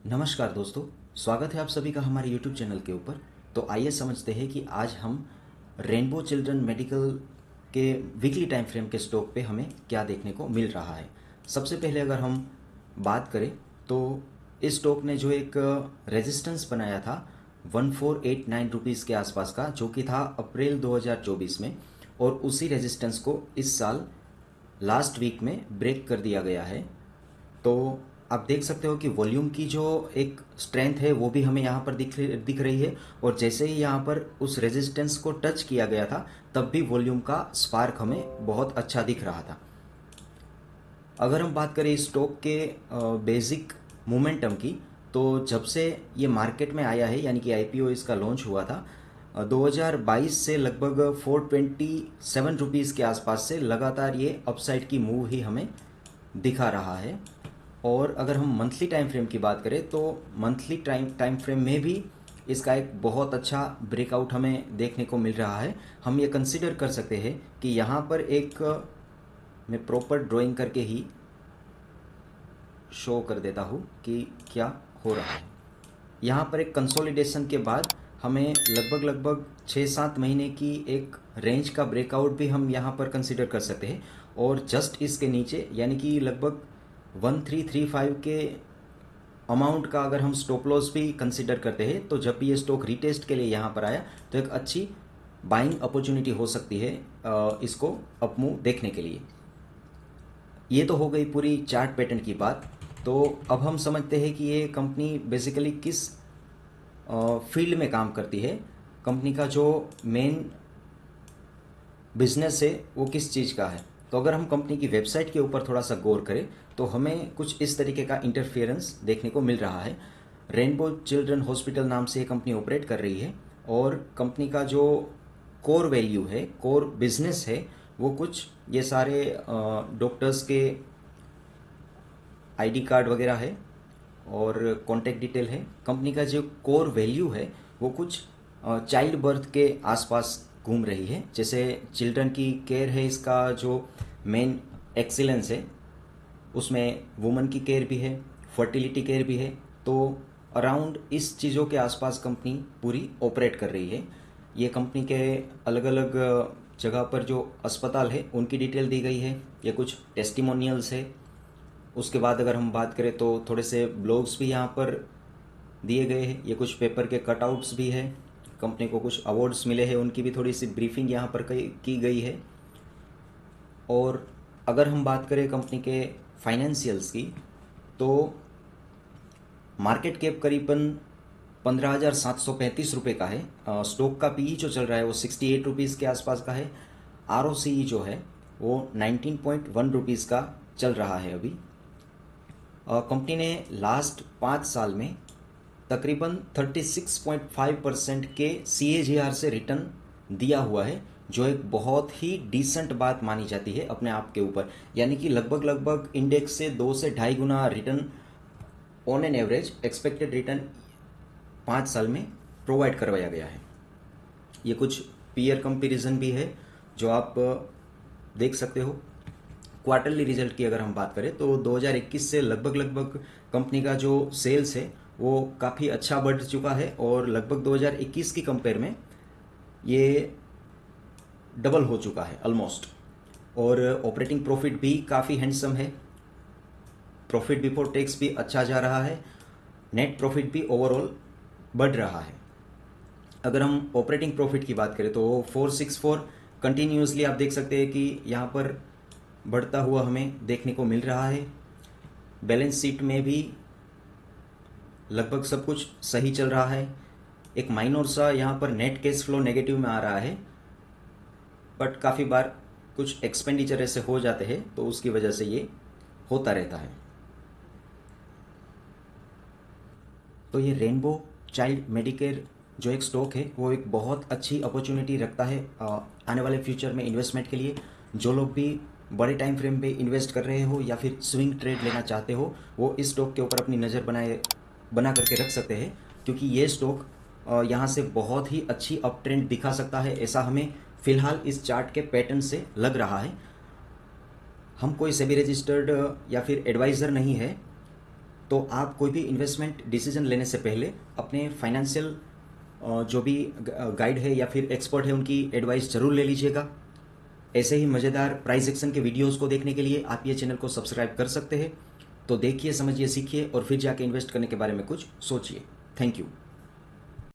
नमस्कार दोस्तों, स्वागत है आप सभी का हमारे YouTube चैनल के ऊपर। तो आइए समझते हैं कि आज हम रेनबो चिल्ड्रन मेडिकल के वीकली टाइम फ्रेम के स्टॉक पे हमें क्या देखने को मिल रहा है। सबसे पहले अगर हम बात करें तो इस स्टॉक ने जो एक रेजिस्टेंस बनाया था 1489 रुपीज़ के आसपास का, जो कि था अप्रैल 2024 में, और उसी रेजिस्टेंस को इस साल लास्ट वीक में ब्रेक कर दिया गया है। तो आप देख सकते हो कि वॉल्यूम की जो एक स्ट्रेंथ है वो भी हमें यहाँ पर दिख रही है, और जैसे ही यहाँ पर उस रेजिस्टेंस को टच किया गया था तब भी वॉल्यूम का स्पार्क हमें बहुत अच्छा दिख रहा था। अगर हम बात करें इस स्टॉक के बेसिक मोमेंटम की, तो जब से ये मार्केट में आया है, यानी कि आईपीओ इसका लॉन्च हुआ था 2022 से, लगभग 427 रुपीज़ के आसपास से लगातार ये अपसाइड की मूव ही हमें दिखा रहा है। और अगर हम मंथली टाइम फ्रेम की बात करें तो मंथली टाइम फ्रेम में भी इसका एक बहुत अच्छा ब्रेकआउट हमें देखने को मिल रहा है। हम ये कंसिडर कर सकते हैं कि यहाँ पर एक मैं प्रॉपर ड्राइंग करके ही शो कर देता हूँ कि क्या हो रहा है। यहाँ पर एक कंसोलिडेशन के बाद हमें लगभग 6-7 महीने की एक रेंज का ब्रेकआउट भी हम यहाँ पर कंसिडर कर सकते हैं, और जस्ट इसके नीचे यानी कि लगभग 1335 के अमाउंट का अगर हम स्टॉप लॉस भी कंसिडर करते हैं, तो जब भी ये स्टॉक रीटेस्ट के लिए यहाँ पर आया तो एक अच्छी बाइंग अपॉर्चुनिटी हो सकती है इसको अपमूव देखने के लिए। ये तो हो गई पूरी चार्ट पैटर्न की बात। तो अब हम समझते हैं कि ये कंपनी बेसिकली किस फील्ड में काम करती है, कंपनी का जो मेन बिजनेस है वो किस चीज़ का है। तो अगर हम कंपनी की वेबसाइट के ऊपर थोड़ा सा गौर करें तो हमें कुछ इस तरीके का इंटरफेरेंस देखने को मिल रहा है। रेनबो चिल्ड्रन हॉस्पिटल नाम से ये कंपनी ऑपरेट कर रही है, और कंपनी का जो कोर वैल्यू है, कोर बिजनेस है, वो कुछ ये सारे डॉक्टर्स के आईडी कार्ड वगैरह है और कॉन्टैक्ट डिटेल है। कंपनी का जो कोर वैल्यू है वो कुछ चाइल्ड बर्थ के आसपास घूम रही है। जैसे चिल्ड्रन की केयर है, इसका जो मेन एक्सीलेंस है, उसमें वुमन की केयर भी है, फर्टिलिटी केयर भी है। तो अराउंड इस चीज़ों के आसपास कंपनी पूरी ऑपरेट कर रही है। ये कंपनी के अलग अलग जगह पर जो अस्पताल है उनकी डिटेल दी गई है, ये कुछ टेस्टिमोनियल्स है। उसके बाद अगर हम बात करें तो थोड़े से ब्लॉग्स भी यहाँ पर दिए गए हैं, ये कुछ पेपर के कटआउट्स भी है। कंपनी को कुछ अवार्ड्स मिले हैं, उनकी भी थोड़ी सी ब्रीफिंग यहाँ पर की गई है। और अगर हम बात करें कंपनी के फाइनेंशियल्स की, तो मार्केट कैप करीबन 15,735 रुपये का है। स्टॉक का पीई जो चल रहा है वो 68 रुपीज़ के आसपास का है। आरओसीई जो है वो 19.1 रुपीज़ का चल रहा है अभी। कंपनी ने लास्ट 5 साल में तकरीबन 36.5% के CAGR से रिटर्न दिया हुआ है, जो एक बहुत ही डिसेंट बात मानी जाती है अपने आप के ऊपर। यानी कि लगभग इंडेक्स से 2 से 2.5 गुना return on an average expected return 5 साल में प्रोवाइड करवाया गया है। ये कुछ पीयर कंपैरिजन भी है जो आप देख सकते हो। क्वार्टरली रिजल्ट की अगर हम बात करें तो 2021 से लगभग कंपनी का जो सेल्स है वो काफ़ी अच्छा बढ़ चुका है, और लगभग 2021 की कंपेयर में ये डबल हो चुका है ऑलमोस्ट। और ऑपरेटिंग प्रॉफिट भी काफ़ी हैंडसम है, प्रॉफिट बिफोर टैक्स भी अच्छा जा रहा है, नेट प्रॉफिट भी ओवरऑल बढ़ रहा है। अगर हम ऑपरेटिंग प्रॉफिट की बात करें तो 464 कंटिन्यूसली आप देख सकते हैं कि यहाँ पर बढ़ता हुआ हमें देखने को मिल रहा है। बैलेंस शीट में भी लगभग सब कुछ सही चल रहा है। एक माइनर सा यहाँ पर नेट कैश फ्लो नेगेटिव में आ रहा है, बट काफ़ी बार कुछ एक्सपेंडिचर ऐसे हो जाते हैं तो उसकी वजह से ये होता रहता है। तो ये रेनबो चाइल्ड मेडिकेयर जो एक स्टॉक है वो एक बहुत अच्छी अपॉर्चुनिटी रखता है आने वाले फ्यूचर में इन्वेस्टमेंट के लिए। जो लोग भी बड़े टाइम फ्रेम पे इन्वेस्ट कर रहे हो या फिर स्विंग ट्रेड लेना चाहते हो, वो इस स्टॉक के ऊपर अपनी नज़र बना करके रख सकते हैं, क्योंकि ये स्टॉक यहाँ से बहुत ही अच्छी अप ट्रेंड दिखा सकता है, ऐसा हमें फ़िलहाल इस चार्ट के पैटर्न से लग रहा है। हम कोई सेबी रजिस्टर्ड या फिर एडवाइज़र नहीं है, तो आप कोई भी इन्वेस्टमेंट डिसीजन लेने से पहले अपने फाइनेंशियल जो भी गाइड है या फिर एक्सपर्ट है उनकी एडवाइस ज़रूर ले लीजिएगा। ऐसे ही मज़ेदार प्राइस एक्शन के वीडियोस को देखने के लिए आप ये चैनल को सब्सक्राइब कर सकते हैं। तो देखिए, समझिए, सीखिए और फिर जाके इन्वेस्ट करने के बारे में कुछ सोचिए। Thank you.